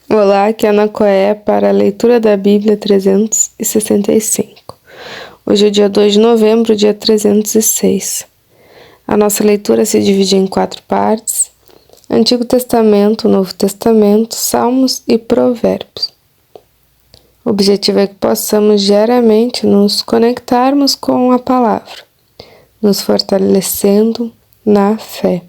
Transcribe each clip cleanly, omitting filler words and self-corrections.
Olá, aqui é a Ana Coé para a leitura da Bíblia 365. Hoje é dia 2 de novembro, dia 306. A nossa leitura se divide em 4 partes: Antigo Testamento, Novo Testamento, Salmos e Provérbios. O objetivo é que possamos diariamente nos conectarmos com a palavra, nos fortalecendo na fé.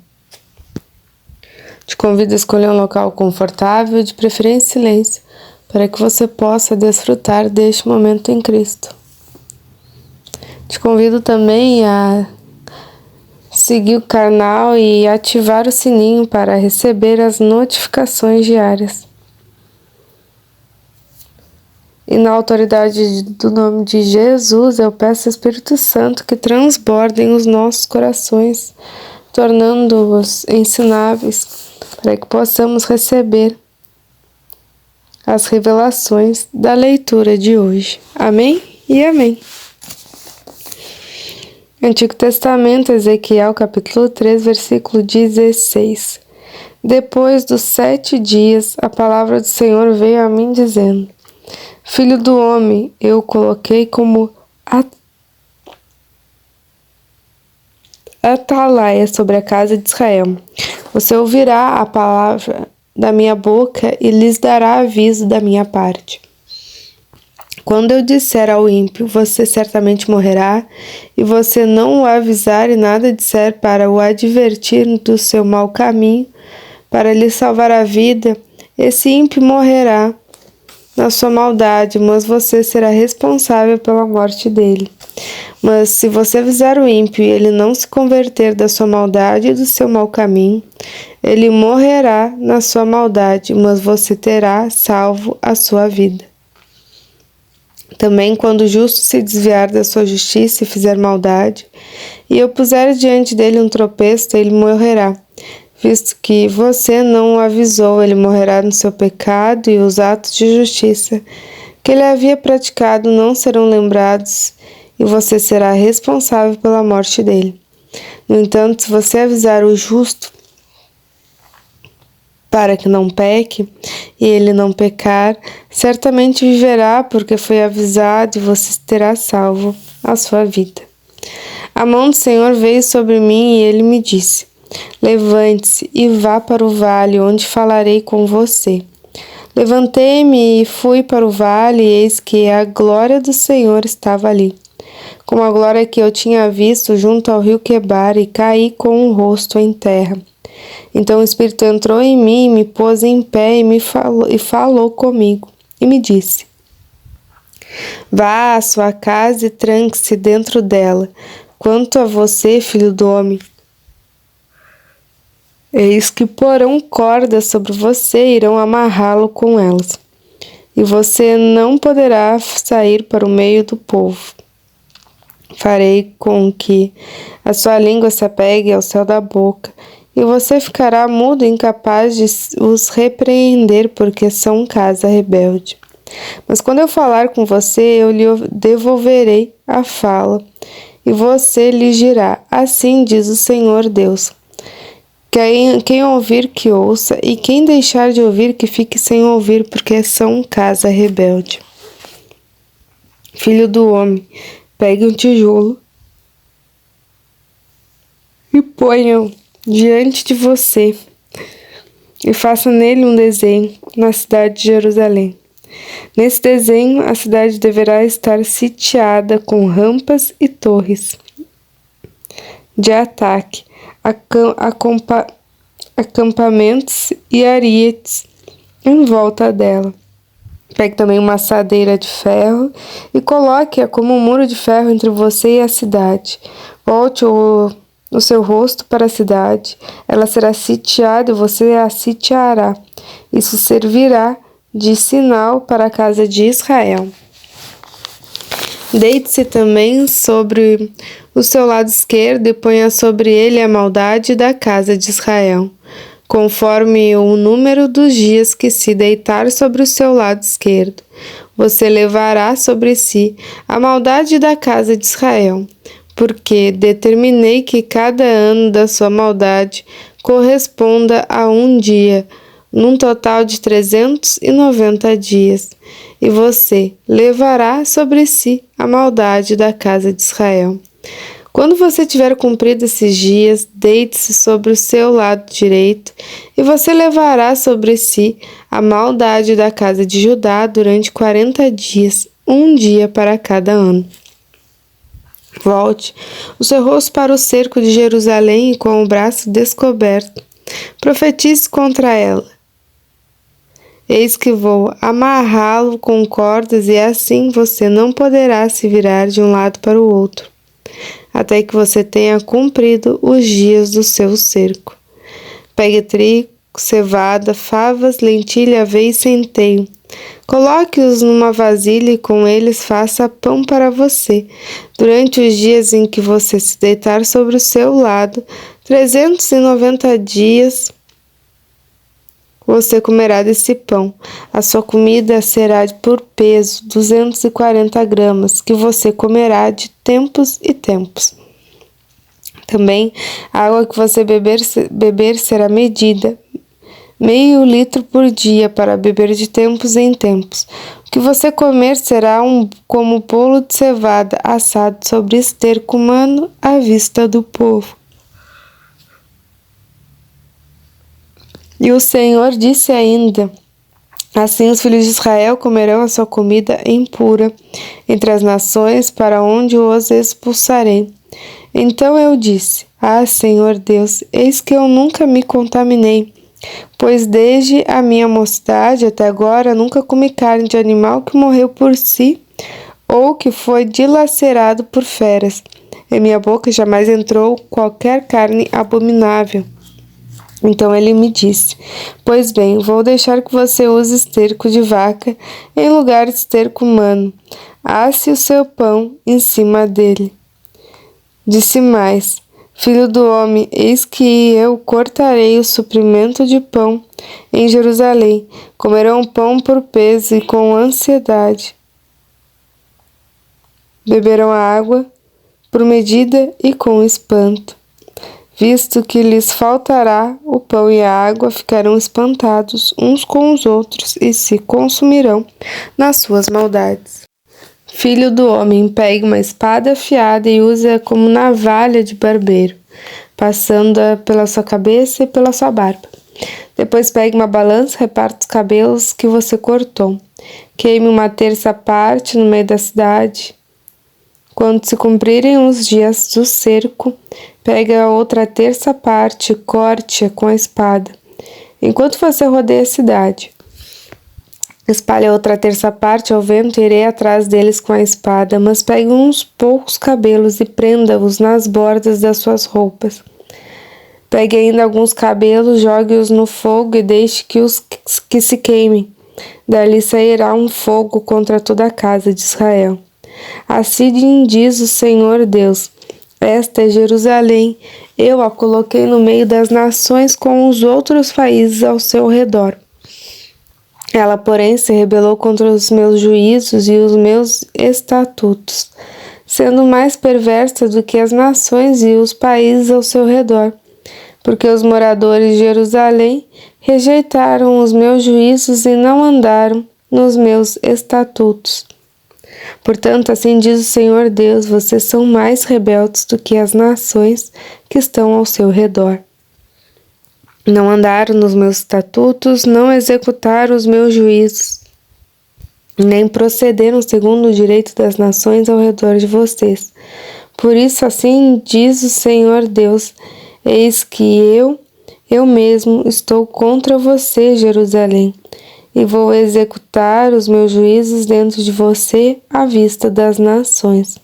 Te convido a escolher um local confortável, de preferência em silêncio, para que você possa desfrutar deste momento em Cristo. Te convido também a seguir o canal e ativar o sininho para receber as notificações diárias. E na autoridade do nome de Jesus, eu peço ao Espírito Santo que transbordem os nossos corações, tornando-os ensináveis, para que possamos receber as revelações da leitura de hoje. Amém e amém. Antigo Testamento, Ezequiel, capítulo 3, versículo 16. Depois dos 7 dias, a palavra do Senhor veio a mim dizendo: Filho do homem, eu coloquei como atalaia sobre a casa de Israel. Você ouvirá a palavra da minha boca e lhes dará aviso da minha parte. Quando eu disser ao ímpio, você certamente morrerá, e você não o avisar e nada disser para o advertir do seu mau caminho, para lhe salvar a vida, esse ímpio morrerá na sua maldade, mas você será responsável pela morte dele. Mas se você avisar o ímpio e ele não se converter da sua maldade e do seu mau caminho, ele morrerá na sua maldade, mas você terá salvo a sua vida. Também quando o justo se desviar da sua justiça e fizer maldade, e eu puser diante dele um tropeço, ele morrerá. Visto que você não o avisou, ele morrerá no seu pecado, e os atos de justiça que ele havia praticado não serão lembrados, e você será responsável pela morte dele. No entanto, se você avisar o justo para que não peque, e ele não pecar, certamente viverá, porque foi avisado, e você terá salvo a sua vida. A mão do Senhor veio sobre mim, e ele me disse: Levante-se e vá para o vale, onde falarei com você. Levantei-me e fui para o vale, e eis que a glória do Senhor estava ali, como a glória que eu tinha visto junto ao rio Quebar, e caí com o rosto em terra. Então o Espírito entrou em mim, me pôs em pé e falou comigo, e me disse: Vá à sua casa e tranque-se dentro dela. Quanto a você, filho do homem, eis que porão cordas sobre você e irão amarrá-lo com elas. E você não poderá sair para o meio do povo. Farei com que a sua língua se apegue ao céu da boca, e você ficará mudo e incapaz de os repreender, porque são casa rebelde. Mas quando eu falar com você, eu lhe devolverei a fala, e você lhe dirá: Assim diz o Senhor Deus. Quem ouvir, que ouça, e quem deixar de ouvir, que fique sem ouvir, porque são casa rebelde. Filho do homem, pegue um tijolo e ponha-o diante de você, e faça nele um desenho na cidade de Jerusalém. Nesse desenho, a cidade deverá estar sitiada com rampas e torres de ataque, acampamentos e arietes em volta dela. Pegue também uma assadeira de ferro e coloque-a como um muro de ferro entre você e a cidade. Volte o seu rosto para a cidade, ela será sitiada e você a sitiará. Isso servirá de sinal para a casa de Israel. Deite-se também sobre o seu lado esquerdo e ponha sobre ele a maldade da casa de Israel, conforme o número dos dias que se deitar sobre o seu lado esquerdo. Você levará sobre si a maldade da casa de Israel, porque determinei que cada ano da sua maldade corresponda a um dia, num total de 390 dias, e você levará sobre si a maldade da casa de Israel. Quando você tiver cumprido esses dias, deite-se sobre o seu lado direito, e você levará sobre si a maldade da casa de Judá durante 40 dias, um dia para cada ano. Volte o seu rosto para o cerco de Jerusalém e com o braço descoberto, profetize contra ela. Eis que vou amarrá-lo com cordas e assim você não poderá se virar de um lado para o outro, até que você tenha cumprido os dias do seu cerco. Pegue trigo, cevada, favas, lentilha, aveia e centeio. Coloque-os numa vasilha e com eles faça pão para você. Durante os dias em que você se deitar sobre o seu lado, 390 dias, você comerá desse pão. A sua comida será por peso, 240 gramas, que você comerá de tempos e tempos. Também a água que você beber será medida, meio litro por dia, para beber de tempos em tempos. O que você comer será como bolo de cevada assado sobre esterco humano à vista do povo. E o Senhor disse ainda: assim os filhos de Israel comerão a sua comida impura entre as nações para onde os expulsarei. Então eu disse: Senhor Deus, eis que eu nunca me contaminei, pois desde a minha mocidade até agora nunca comi carne de animal que morreu por si ou que foi dilacerado por feras. Em minha boca jamais entrou qualquer carne abominável. Então ele me disse: pois bem, vou deixar que você use esterco de vaca em lugar de esterco humano. Asse o seu pão em cima dele. Disse mais: filho do homem, eis que eu cortarei o suprimento de pão em Jerusalém. Comerão pão por peso e com ansiedade. Beberão água por medida e com espanto. Visto que lhes faltará o pão e a água, ficarão espantados uns com os outros e se consumirão nas suas maldades. Filho do homem, pegue uma espada afiada e use-a como navalha de barbeiro, passando-a pela sua cabeça e pela sua barba. Depois pegue uma balança e reparta os cabelos que você cortou. Queime uma terça parte no meio da cidade. Quando se cumprirem os dias do cerco, pegue a outra terça parte e corte-a com a espada, enquanto você rodeia a cidade. Espalhe a outra terça parte ao vento e irei atrás deles com a espada, mas pegue uns poucos cabelos e prenda-os nas bordas das suas roupas. Pegue ainda alguns cabelos, jogue-os no fogo e deixe que se queimem. Dali sairá um fogo contra toda a casa de Israel. Assim diz o Senhor Deus: esta é Jerusalém, eu a coloquei no meio das nações com os outros países ao seu redor. Ela, porém, se rebelou contra os meus juízos e os meus estatutos, sendo mais perversa do que as nações e os países ao seu redor, porque os moradores de Jerusalém rejeitaram os meus juízos e não andaram nos meus estatutos. Portanto, assim diz o Senhor Deus: vocês são mais rebeldes do que as nações que estão ao seu redor. Não andaram nos meus estatutos, não executaram os meus juízos, nem procederam segundo o direito das nações ao redor de vocês. Por isso, assim diz o Senhor Deus: eis que eu mesmo estou contra você, Jerusalém, e vou executar os meus juízos dentro de você à vista das nações.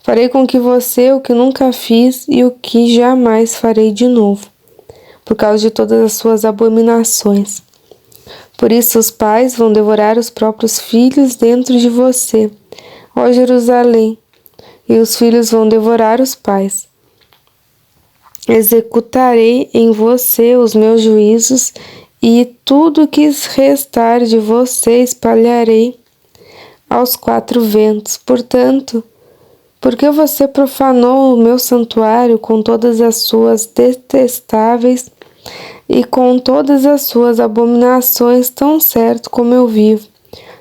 Farei com que você o que nunca fiz e o que jamais farei de novo, por causa de todas as suas abominações. Por isso os pais vão devorar os próprios filhos dentro de você, ó Jerusalém, e os filhos vão devorar os pais. Executarei em você os meus juízos e tudo que restar de você espalharei aos quatro ventos. Portanto, porque você profanou o meu santuário com todas as suas detestáveis e com todas as suas abominações, tão certo como eu vivo,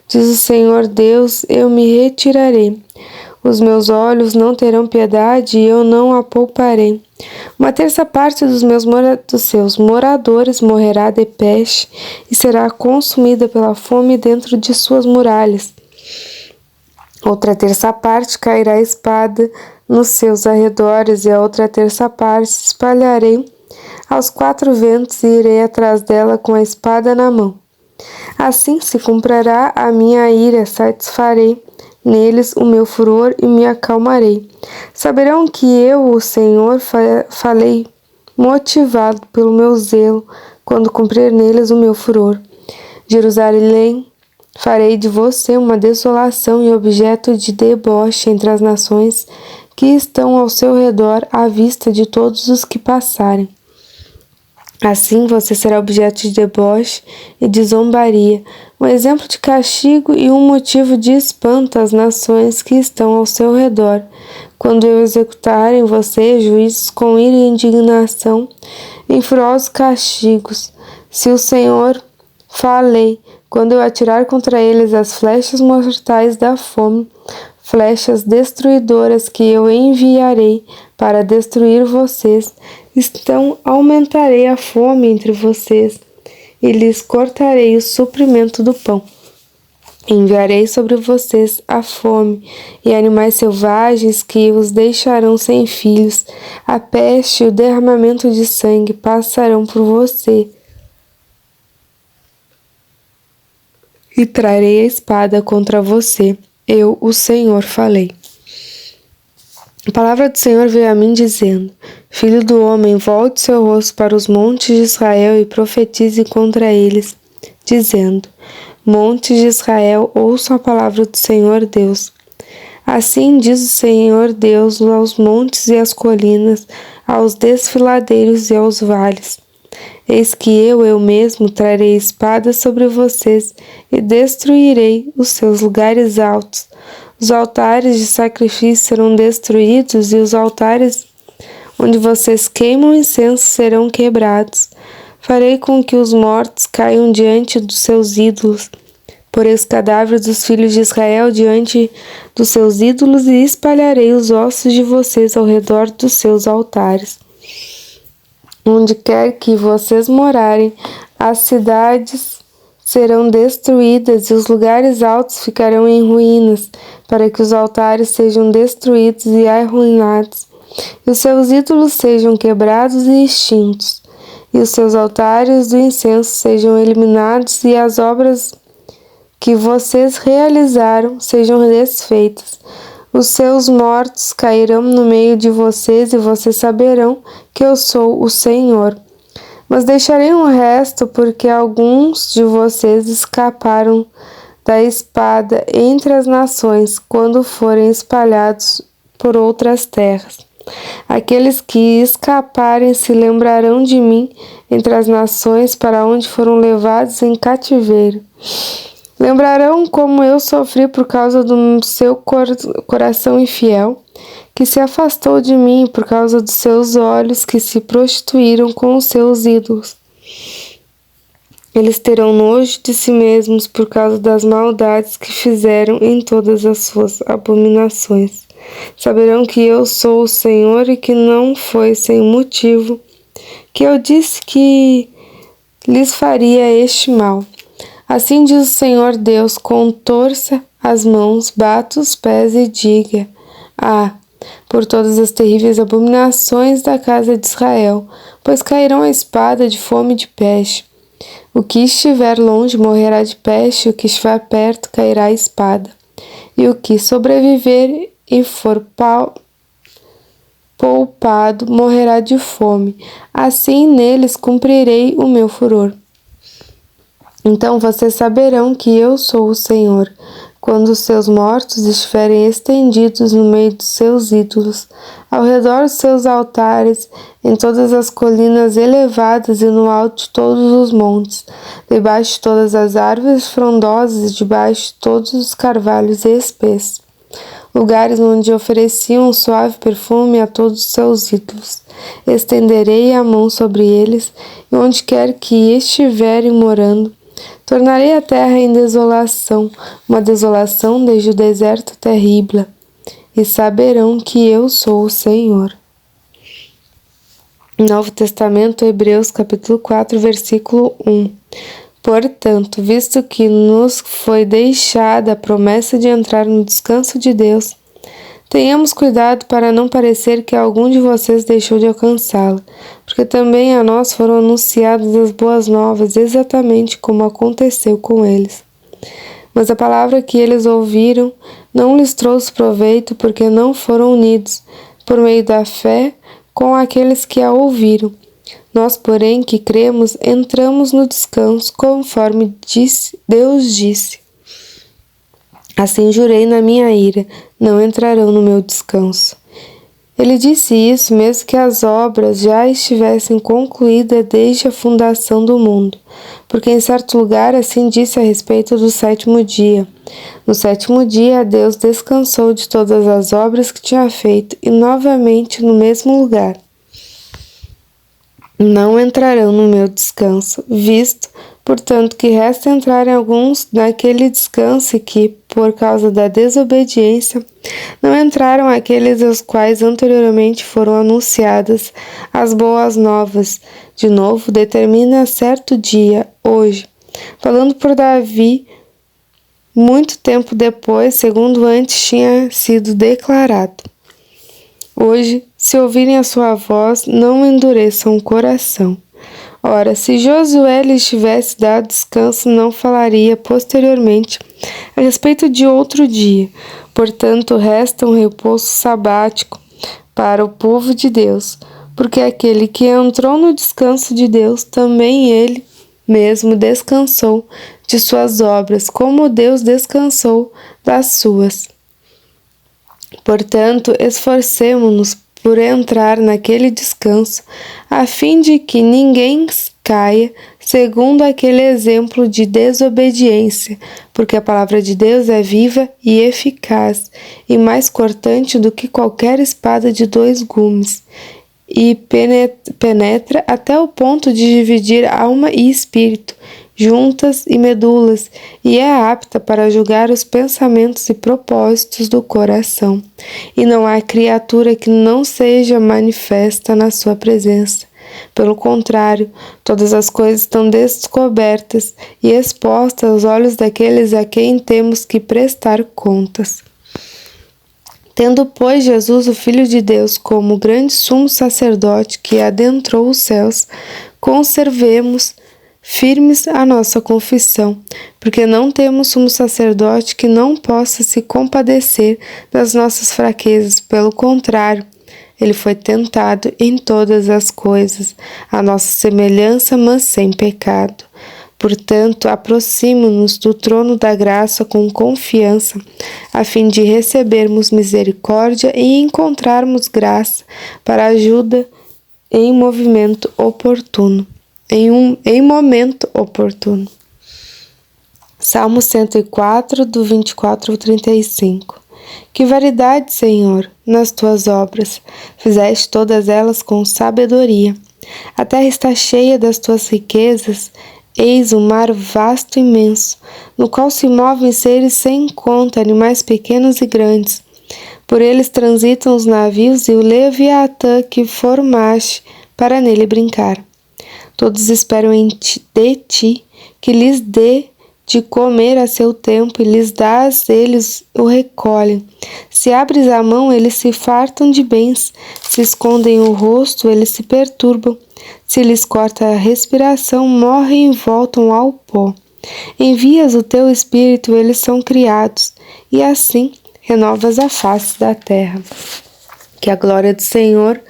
diz o Senhor Deus, eu me retirarei. Os meus olhos não terão piedade e eu não a pouparei. Uma terça parte dos seus moradores morrerá de peste e será consumida pela fome dentro de suas muralhas. Outra terça parte cairá a espada nos seus arredores e a outra terça parte espalharei aos quatro ventos e irei atrás dela com a espada na mão. Assim se cumprirá a minha ira, satisfarei neles o meu furor e me acalmarei. Saberão que eu, o Senhor, falei motivado pelo meu zelo, quando cumprir neles o meu furor. Jerusalém, farei de você uma desolação e objeto de deboche entre as nações que estão ao seu redor à vista de todos os que passarem. Assim você será objeto de deboche e de zombaria, um exemplo de castigo e um motivo de espanto às nações que estão ao seu redor, quando eu executar em você juízos com ira e indignação, em furiosos castigos. Se o Senhor falei, quando eu atirar contra eles as flechas mortais da fome, flechas destruidoras que eu enviarei para destruir vocês, então aumentarei a fome entre vocês e lhes cortarei o suprimento do pão. Enviarei sobre vocês a fome e animais selvagens que os deixarão sem filhos. A peste e o derramamento de sangue passarão por você. E trarei a espada contra você. Eu, o Senhor, falei. A palavra do Senhor veio a mim dizendo: Filho do homem, volte seu rosto para os montes de Israel e profetize contra eles, dizendo: Montes de Israel, ouçam a palavra do Senhor Deus. Assim diz o Senhor Deus aos montes e às colinas, aos desfiladeiros e aos vales. Eis que eu mesmo trarei espada sobre vocês e destruirei os seus lugares altos. Os altares de sacrifício serão destruídos e os altares onde vocês queimam incenso serão quebrados. Farei com que os mortos caiam diante dos seus ídolos. Porei os cadáveres dos filhos de Israel diante dos seus ídolos e espalharei os ossos de vocês ao redor dos seus altares. Onde quer que vocês morarem, as cidades serão destruídas e os lugares altos ficarão em ruínas, para que os altares sejam destruídos e arruinados, e os seus ídolos sejam quebrados e extintos, e os seus altares do incenso sejam eliminados e as obras que vocês realizaram sejam desfeitas. Os seus mortos cairão no meio de vocês e vocês saberão que eu sou o Senhor. Mas deixarei um resto porque alguns de vocês escaparam da espada entre as nações quando forem espalhados por outras terras. Aqueles que escaparem se lembrarão de mim entre as nações para onde foram levados em cativeiro. Lembrarão como eu sofri por causa do seu coração infiel, que se afastou de mim por causa dos seus olhos que se prostituíram com os seus ídolos. Eles terão nojo de si mesmos por causa das maldades que fizeram em todas as suas abominações. Saberão que eu sou o Senhor e que não foi sem motivo que eu disse que lhes faria este mal. Assim diz o Senhor Deus, contorça as mãos, bata os pés e diga: por todas as terríveis abominações da casa de Israel, pois cairão a espada de fome e de peste. O que estiver longe morrerá de peste, o que estiver perto cairá a espada. E o que sobreviver e for poupado morrerá de fome. Assim neles cumprirei o meu furor. Então vocês saberão que eu sou o Senhor, quando os seus mortos estiverem estendidos no meio dos seus ídolos, ao redor dos seus altares, em todas as colinas elevadas e no alto de todos os montes, debaixo de todas as árvores frondosas e debaixo de todos os carvalhos espessos, lugares onde ofereciam um suave perfume a todos os seus ídolos. estenderei a mão sobre eles, e onde quer que estiverem morando, tornarei a terra em desolação, uma desolação desde o deserto até Ribla, e saberão que eu sou o Senhor. Novo Testamento, Hebreus capítulo 4, versículo 1. Portanto, visto que nos foi deixada a promessa de entrar no descanso de Deus, tenhamos cuidado para não parecer que algum de vocês deixou de alcançá-lo, porque também a nós foram anunciadas as boas novas, exatamente como aconteceu com eles. Mas a palavra que eles ouviram não lhes trouxe proveito, porque não foram unidos, por meio da fé, com aqueles que a ouviram. Nós, porém, que cremos, entramos no descanso, conforme Deus disse. Assim jurei na minha ira, não entrarão no meu descanso. Ele disse isso mesmo que as obras já estivessem concluídas desde a fundação do mundo, porque em certo lugar assim disse a respeito do sétimo dia. No sétimo dia, Deus descansou de todas as obras que tinha feito, e novamente no mesmo lugar. Não entrarão no meu descanso, visto, portanto, que resta entrarem alguns naquele descanso e que, por causa da desobediência, não entraram aqueles aos quais anteriormente foram anunciadas as boas novas. De novo, determina certo dia, hoje, falando por Davi, muito tempo depois, segundo antes tinha sido declarado. Hoje, se ouvirem a sua voz, não endureçam o coração. Ora, se Josué lhes tivesse dado descanso, não falaria posteriormente a respeito de outro dia. Portanto, resta um repouso sabático para o povo de Deus, porque aquele que entrou no descanso de Deus, também ele mesmo descansou de suas obras, como Deus descansou das suas. Portanto, esforcemo-nos por entrar naquele descanso, a fim de que ninguém caia segundo aquele exemplo de desobediência, porque a palavra de Deus é viva e eficaz, e mais cortante do que qualquer espada de 2 gumes, e penetra até o ponto de dividir alma e espírito, juntas e medulas, e é apta para julgar os pensamentos e propósitos do coração. E não há criatura que não seja manifesta na sua presença. Pelo contrário, todas as coisas estão descobertas e expostas aos olhos daqueles a quem temos que prestar contas. Tendo, pois, Jesus, o Filho de Deus, como grande sumo sacerdote que adentrou os céus, conservemos firmes a nossa confissão, porque não temos sumo sacerdote que não possa se compadecer das nossas fraquezas. Pelo contrário, ele foi tentado em todas as coisas, à nossa semelhança, mas sem pecado. Portanto, aproximo-nos do trono da graça com confiança, a fim de recebermos misericórdia e encontrarmos graça para ajuda em momento oportuno. Em momento oportuno. Salmo 104, do 24 ao 35. Que variedade, Senhor, nas tuas obras! Fizeste todas elas com sabedoria. A terra está cheia das tuas riquezas. Eis o mar vasto e imenso, no qual se movem seres sem conta, animais pequenos e grandes. Por eles transitam os navios e o Leviatã que formaste para nele brincar. Todos esperam de ti, que lhes dê de comer a seu tempo, e lhes dás, eles o recolhem. Se abres a mão, eles se fartam de bens. Se escondem o rosto, eles se perturbam. Se lhes corta a respiração, morrem e voltam ao pó. Envias o teu espírito, eles são criados, e assim renovas a face da terra. Que a glória do Senhor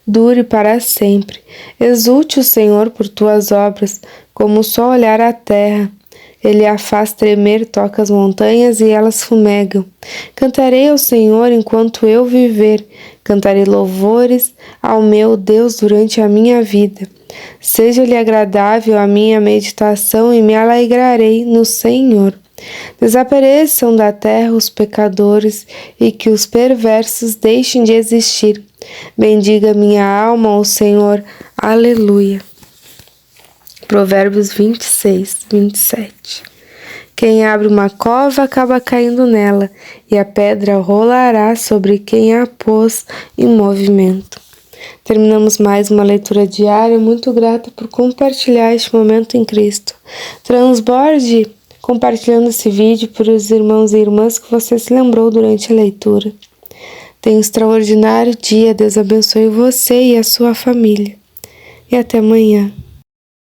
dure para sempre. Exulte o Senhor por tuas obras, como o sol olhar a terra. Ele a faz tremer, toca as montanhas e elas fumegam. Cantarei ao Senhor enquanto eu viver. Cantarei louvores ao meu Deus durante a minha vida. Seja-lhe agradável a minha meditação e me alegrarei no Senhor. Desapareçam da terra os pecadores e que os perversos deixem de existir. Bendiga minha alma ao Senhor. Aleluia. Provérbios 26, 27. Quem abre uma cova acaba caindo nela, e a pedra rolará sobre quem a pôs em movimento. Terminamos mais uma leitura diária. Muito grata por compartilhar este momento em Cristo. Transborde compartilhando esse vídeo para os irmãos e irmãs que você se lembrou durante a leitura. Tenha um extraordinário dia. Deus abençoe você e a sua família. E até amanhã.